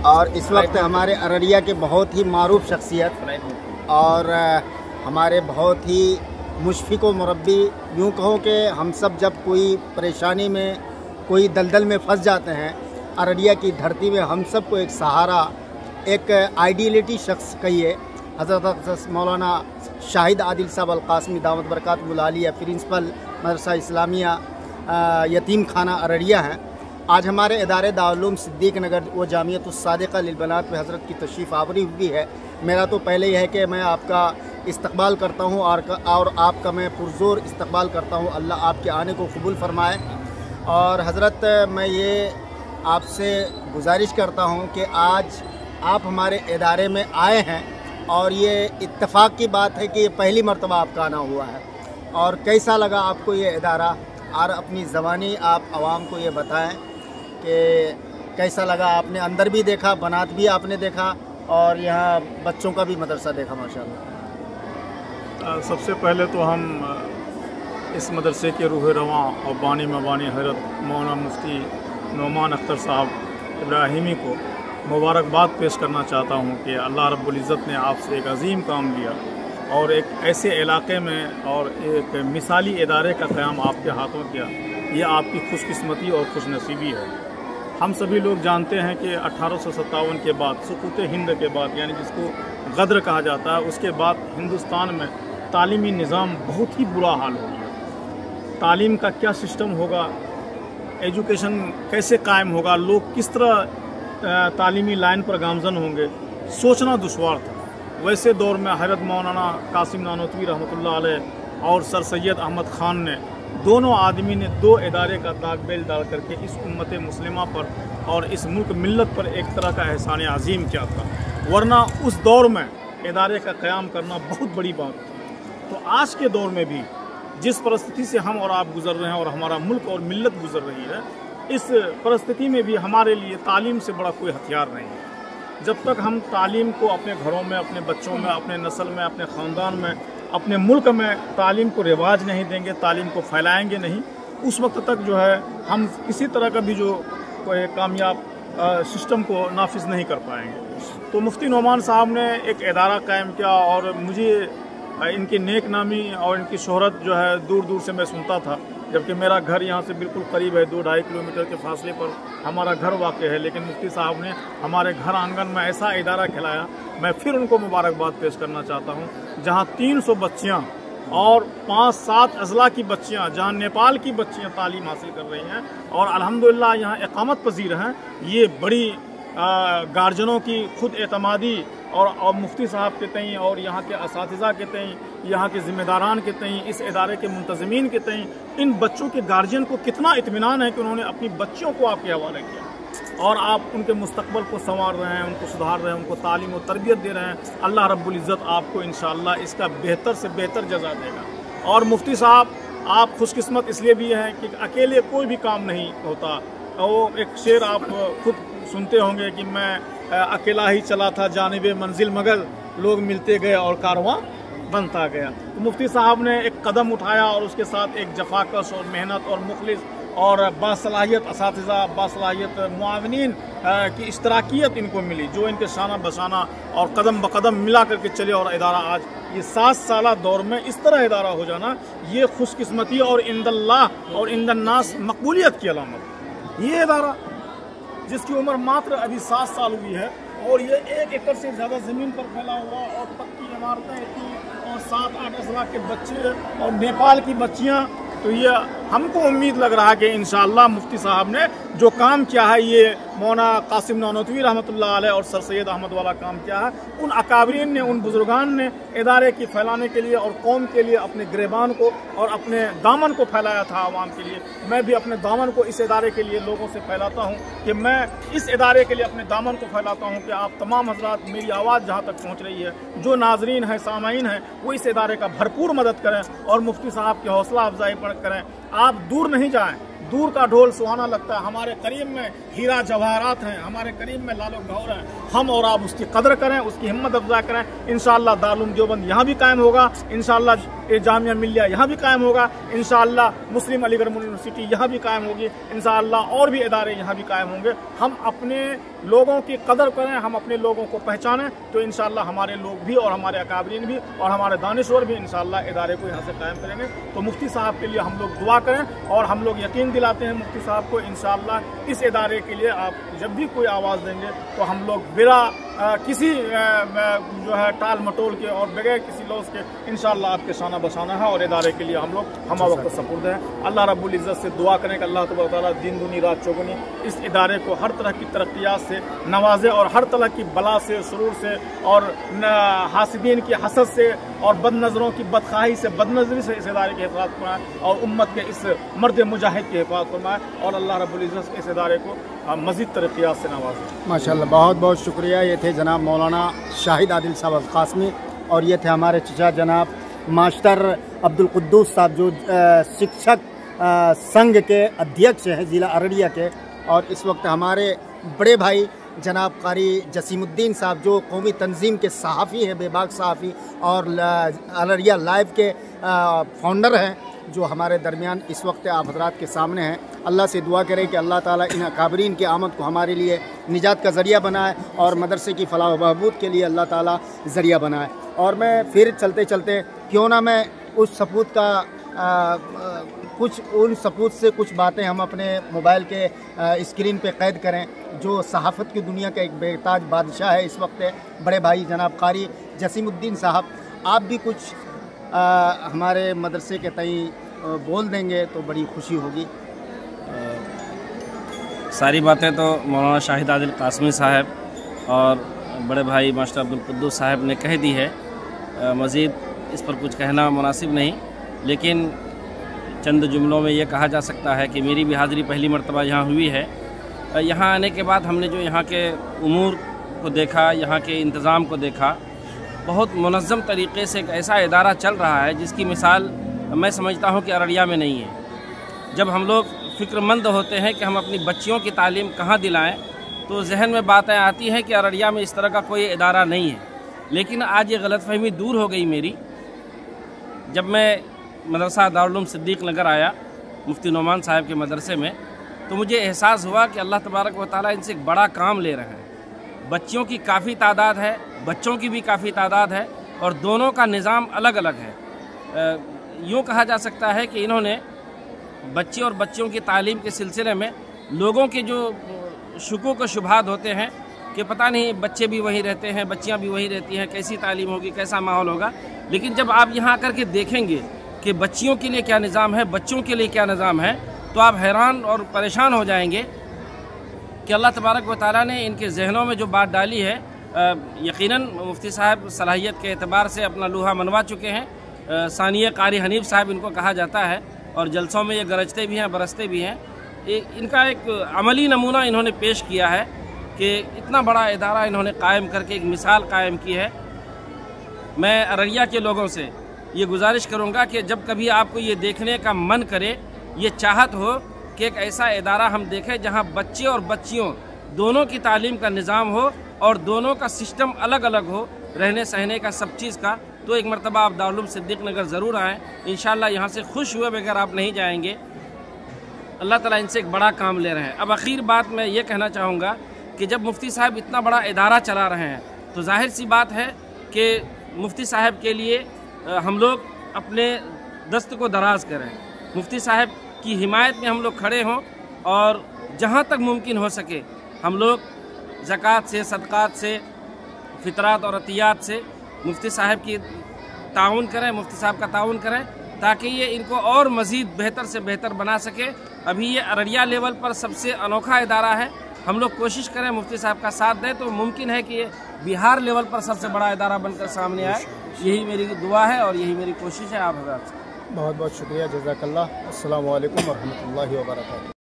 اور اس وقت ہمارے ارریہ کے بہت ہی معروف شخصیت اور ہمارے بہت ہی مشفق و مربی، یوں کہوں کہ ہم سب جب کوئی پریشانی میں کوئی دلدل میں پھنس جاتے ہیں، ارریہ کی دھرتی میں ہم سب کو ایک سہارا، ایک آئیڈیلٹی شخص کہیے، حضرت مولانا شاہد عادل صاحب القاسمی دامت برکاتہ العالیہ، پرنسپل مدرسہ اسلامیہ یتیم خانہ ارریہ ہیں۔ آج ہمارے ادارے دارالعلوم صدیق نگر و جامعۃ الصادقہ للبنات میں حضرت کی تشریف آوری ہوئی ہے۔ میرا تو پہلے یہ ہے کہ میں آپ کا استقبال کرتا ہوں اور آپ کا میں پرزور استقبال کرتا ہوں، اللہ آپ کے آنے کو قبول فرمائے۔ اور حضرت میں یہ آپ سے گزارش کرتا ہوں کہ آج آپ ہمارے ادارے میں آئے ہیں اور یہ اتفاق کی بات ہے کہ یہ پہلی مرتبہ آپ کا آنا ہوا ہے، اور کیسا لگا آپ کو یہ ادارہ، اور اپنی زبانی آپ عوام کو یہ بتائیں کہ کیسا لگا؟ آپ نے اندر بھی دیکھا، بنات بھی آپ نے دیکھا، اور یہاں بچوں کا بھی مدرسہ دیکھا ماشاءاللہ۔ سب سے پہلے تو ہم اس مدرسے کے روح رواں اور بانی مبانی حضرت مولانا مفتی نعمان اختر صاحب ابراہیمی کو مبارکباد پیش کرنا چاہتا ہوں کہ اللہ رب العزت نے آپ سے ایک عظیم کام لیا اور ایک ایسے علاقے میں اور ایک مثالی ادارے کا قیام آپ کے ہاتھوں کیا، یہ آپ کی خوش قسمتی اور خوش نصیبی ہے۔ ہم سبھی لوگ جانتے ہیں کہ 1857 کے بعد، سقوط ہند کے بعد، یعنی جس کو غدر کہا جاتا ہے، اس کے بعد ہندوستان میں تعلیمی نظام بہت ہی برا حال ہو گیا۔ تعلیم کا کیا سسٹم ہوگا، ایجوکیشن کیسے قائم ہوگا، لوگ کس طرح تعلیمی لائن پر گامزن ہوں گے، سوچنا دشوار تھا۔ ویسے دور میں حضرت مولانا قاسم نانوتوی رحمۃ اللہ علیہ اور سر سید احمد خان نے، دونوں آدمی نے دو ادارے کا داغ بیل ڈال کر کے اس امت مسلمہ پر اور اس ملک ملت پر ایک طرح کا احسان عظیم کیا تھا، ورنہ اس دور میں ادارے کا قیام کرنا بہت بڑی بات تھی۔ تو آج کے دور میں بھی جس پرستتی سے ہم اور آپ گزر رہے ہیں اور ہمارا ملک اور ملت گزر رہی ہے، اس پرستتی میں بھی ہمارے لیے تعلیم سے بڑا کوئی ہتھیار نہیں ہے۔ جب تک ہم تعلیم کو اپنے گھروں میں، اپنے بچوں میں، اپنے نسل میں، اپنے خاندان میں، اپنے ملک میں تعلیم کو رواج نہیں دیں گے، تعلیم کو پھیلائیں گے نہیں، اس وقت تک جو ہے ہم کسی طرح کا بھی جو کوئی کامیاب سسٹم کو نافذ نہیں کر پائیں گے۔ تو مفتی نعمان صاحب نے ایک ادارہ قائم کیا، اور مجھے ان کی نیک نامی اور ان کی شہرت جو ہے دور دور سے میں سنتا تھا، جبکہ میرا گھر یہاں سے بالکل قریب ہے، 2-2.5 کلومیٹر کے فاصلے پر ہمارا گھر واقع ہے، لیکن مفتی صاحب نے ہمارے گھر آنگن میں ایسا ادارہ کھلایا، میں پھر ان کو مبارکباد پیش کرنا چاہتا ہوں، جہاں 300 بچیاں اور 5-7 اضلاع کی بچیاں، جہاں نیپال کی بچیاں تعلیم حاصل کر رہی ہیں اور الحمدللہ یہاں اقامت پذیر ہیں۔ یہ بڑی گارجنوں کی خود اعتمادی اور مفتی صاحب کے تئیں اور یہاں کے اساتذہ کے تئیں، یہاں کے ذمہ داران کے تئیں، اس ادارے کے منتظمین کے تئیں، ان بچوں کے گارجین کو کتنا اطمینان ہے کہ انہوں نے اپنی بچیوں کو آپ کے حوالے کیا، اور آپ ان کے مستقبل کو سنوار رہے ہیں، ان کو سدھار رہے ہیں، ان کو تعلیم و تربیت دے رہے ہیں۔ اللہ رب العزت آپ کو انشاءاللہ اس کا بہتر سے بہتر جزا دے گا۔ اور مفتی صاحب آپ خوش قسمت اس لیے بھی ہیں کہ اکیلے کوئی بھی کام نہیں ہوتا۔ وہ ایک شعر آپ خود سنتے ہوں گے کہ میں اکیلا ہی چلا تھا جانب منزل، مگر لوگ ملتے گئے اور کارواں بنتا گیا۔ تو مفتی صاحب نے ایک قدم اٹھایا اور اس کے ساتھ ایک جفاکش اور محنت اور مخلص اور باصلاحیت اساتذہ، باصلاحیت معاونین کی اشتراکیت ان کو ملی، جو ان کے شانہ بشانہ اور قدم بقدم ملا کر کے چلے، اور ادارہ آج یہ 7 سالہ دور میں اس طرح ادارہ ہو جانا، یہ خوش قسمتی اور عند اللہ اور عند الناس مقبولیت کی علامت۔ یہ ادارہ جس کی عمر ماتر ابھی 7 سال ہوئی ہے، اور یہ 1 ایکڑ سے زیادہ زمین پر پھیلا ہوا، اور پکی عمارتیں تھیں، اور 7-8 اضلاع کے بچے اور نیپال کی بچیاں، تو یہ ہم کو امید لگ رہا ہے کہ انشاءاللہ مفتی صاحب نے جو کام کیا ہے، یہ مولانا قاسم نانوتوی رحمۃ اللہ علیہ اور سر سید احمد والا کام کیا ہے، ان اکابرین نے، ان بزرگان نے ادارے کی پھیلانے کے لیے اور قوم کے لیے اپنے گریبان کو اور اپنے دامن کو پھیلایا تھا عوام کے لیے۔ میں بھی اپنے دامن کو اس ادارے کے لیے لوگوں سے پھیلاتا ہوں کہ میں اس ادارے کے لیے اپنے دامن کو پھیلاتا ہوں کہ آپ تمام حضرات، میری آواز جہاں تک پہنچ رہی ہے، جو ناظرین ہیں، سامعین ہیں، وہ اس ادارے کا بھرپور مدد کریں اور مفتی صاحب کی حوصلہ افزائی کریں۔ آپ دور نہیں جائیں، दूर का ढोल सुहाना लगता है। हमारे करीब में हीरा जवाहरात हैं, हमारे करीब में लालो गौर हैं। हम और आप उसकी कदर करें, उसकी हिम्मत अफजा करें। इंशाअल्लाह दारुल उलूम देवबंद यहाँ भी कायम होगा, इंशाअल्लाह ये जामिया मिल्लिया यहाँ भी कायम होगा, इंशाअल्लाह मुस्लिम अलीगढ़ यूनिवर्सिटी यहाँ भी कायम होगी, इंशाअल्लाह और भी इदारे यहाँ भी कायम होंगे। हम अपने लोगों की कदर करें, हम अपने लोगों को पहचानें, तो इंशाअल्लाह हमारे लोग भी और हमारे अकाबरीन भी और हमारे दानिशवर भी इंशाअल्लाह इदारे को यहाँ से कायम करेंगे। तो मुफ्ती साहब के लिए हम लोग दुआ करें और हम लोग यकीन दिलाते हैं मुफ्ती साहब को, इंशाअल्लाह इस इदारे के लिए आप जब भी कोई आवाज़ देंगे तो हम लोग बिना किसी जो है टाल मटोल के और बगैर किसी लॉस के इंशाअल्लाह आपके शाना बसाना है और इदारे के लिए हम लोग हम वक्त सपुर्द हैं। अल्लाह रब्बुल इज़्ज़त से दुआ करें कि अल्लाह तबारक व तआला दिन दुनी रात चौगुनी इस इदारे को हर तरह की तरक्कियात से नवाजे और हर तरह की बला से, सुरूर से और हासिदीन की हसद से और बदनज़रों की बदखाही से, बदनज़री से इस इदारे की हिफाज़त फरमाए और उम्मत के इस मर्द मुजाहिद की हिफाज़त फरमाए और अल्लाह रब्बुल इज़्ज़त इस इदारे को मज़ीद तरक्कियात से नवाजे। माशाअल्लाह, बहुत बहुत शुक्रिया। ये थे जनाब मौलाना शाहिद आदिल साहब क़ासमी और ये थे हमारे चचा जनाब मास्टर अब्दुल कुद्दूस साहब जो शिक्षक संघ के अध्यक्ष हैं ज़िला अररिया के, और इस वक्त हमारे बड़े भाई जनाब कारी जसीमुद्दीन साहब जो कौमी तंजीम के सहाफ़ी हैं, बेबाक सहाफ़ी और अररिया लाइव के फाउंडर हैं, जो हमारे दरमियान इस वक्त आप हज़रात के सामने हैं। अल्लाह से दुआ करें कि अल्लाह ताला इन अकाबरीन की आमद को हमारे लिए निजात का ज़रिया बनाए और मदरसे की फलाह व बहबूद के लिए अल्लाह ताला ज़रिया बनाए। और मैं फिर चलते चलते क्यों ना मैं उस सपूत का उन सपूत से कुछ बातें हम अपने मोबाइल के स्क्रीन पे कैद करें, जो सहाफ़त की दुनिया का एक बेताज बादशाह है इस वक्त, बड़े भाई जनाब कारी जसीमुद्दीन साहब। आप भी कुछ हमारे मदरसे के तई बोल देंगे तो बड़ी खुशी होगी। सारी बातें तो मौलाना शाहिद आदिल क़ासमी साहब और बड़े भाई मास्टर अब्दुल कुद्दूस साहब ने कह दी है, मज़ीद इस पर कुछ कहना मुनासिब नहीं, लेकिन चंद जुमलों में ये कहा जा सकता है कि मेरी भी हाज़िरी पहली मरतबा यहाँ हुई है। यहाँ आने के बाद हमने जो यहाँ के उमूर को देखा, यहाँ के इंतज़ाम को देखा, बहुत मुनज़्ज़म तरीक़े से एक ऐसा इदारा चल रहा है जिसकी मिसाल मैं समझता हूँ कि अररिया में नहीं है। जब हम लोग फ़िक्रमंद होते हैं कि हम अपनी बच्चियों की तालीम कहाँ दिलाएं, तो जहन में बातें आती हैं कि अररिया में इस तरह का कोई इदारा नहीं है। लेकिन आज ये गलतफ़हमी दूर हो गई मेरी। जब मैं मदरसा दारुल उलूम सिद्दीक़ नगर आया मुफ्ती नोमान साहब के मदरसे में, तो मुझे एहसास हुआ कि अल्लाह तबारक व तआला इनसे एक बड़ा काम ले रहे हैं। बच्चियों की काफ़ी तादाद है, बच्चों की भी काफ़ी तादाद है और दोनों का निज़ाम अलग अलग है। यूँ कहा जा सकता है कि इन्होंने बच्चे और बच्चियों की तालीम के सिलसिले में लोगों के जो शुकूक व शुबहात होते हैं कि पता नहीं बच्चे भी वहीं रहते हैं, बच्चियां भी वहीं रहती हैं, कैसी तालीम होगी, कैसा माहौल होगा। लेकिन जब आप यहाँ आकर के देखेंगे कि बच्चियों के लिए क्या निज़ाम है, बच्चों के लिए क्या निज़ाम है, तो आप हैरान और परेशान हो जाएंगे कि अल्लाह तबारक व तआला ने इनके जहनों में जो बात डाली है। यकीनन मुफ्ती साहब सलाहियत के एतबार से अपना लोहा मनवा चुके हैं। सानिया कारी हनीफ साहब इनको कहा जाता है और जलसों में ये गरजते भी हैं, बरसते भी हैं। इनका एक अमली नमूना इन्होंने पेश किया है कि इतना बड़ा इदारा इन्होंने कायम करके एक मिसाल कायम की है। मैं अररिया के लोगों से ये गुजारिश करूँगा कि जब कभी आपको ये देखने का मन करे, ये चाहत हो कि एक ऐसा इदारा हम देखें जहाँ बच्चे और बच्चियों दोनों की तालीम का निज़ाम हो और दोनों का सिस्टम अलग अलग हो, रहने सहने का, सब चीज़ का, तो एक मरतबा आप दारुल उलूम सिद्दीक़ नगर ज़रूर आएँ। इंशाअल्लाह यहाँ से खुश हुए बगैर आप नहीं जाएंगे। अल्लाह ताला इनसे एक बड़ा काम ले रहे हैं। अब आखिर बात मैं ये कहना चाहूँगा कि जब मुफ्ती साहब इतना बड़ा इदारा चला रहे हैं तो जाहिर सी बात है कि मुफ्ती साहब के लिए हम लोग अपने दस्त को दराज करें, मुफ्ती साहब की हिमायत में हम लोग खड़े हों और जहाँ तक मुमकिन हो सके हम लोग ज़कात से, सदक़ात से, फ़ितरात और अतियात से मुफ्ती साहब की ताउन करें, मुफ्ती साहब का ताउन करें, ताकि ये इनको और मज़ीद बेहतर से बेहतर बना सके। अभी ये अररिया लेवल पर सबसे अनोखा इदारा है। हम लोग कोशिश करें मुफ्ती साहब का साथ दें तो मुमकिन है कि ये बिहार लेवल पर सबसे बड़ा इदारा बनकर सामने आए। यही मेरी दुआ है और यही मेरी कोशिश है। आप हज़रात बहुत बहुत शुक्रिया, जज़ाकल्लाह। अस्सलामु अलैकुम व रहमतुल्लाहि व बरकातहू।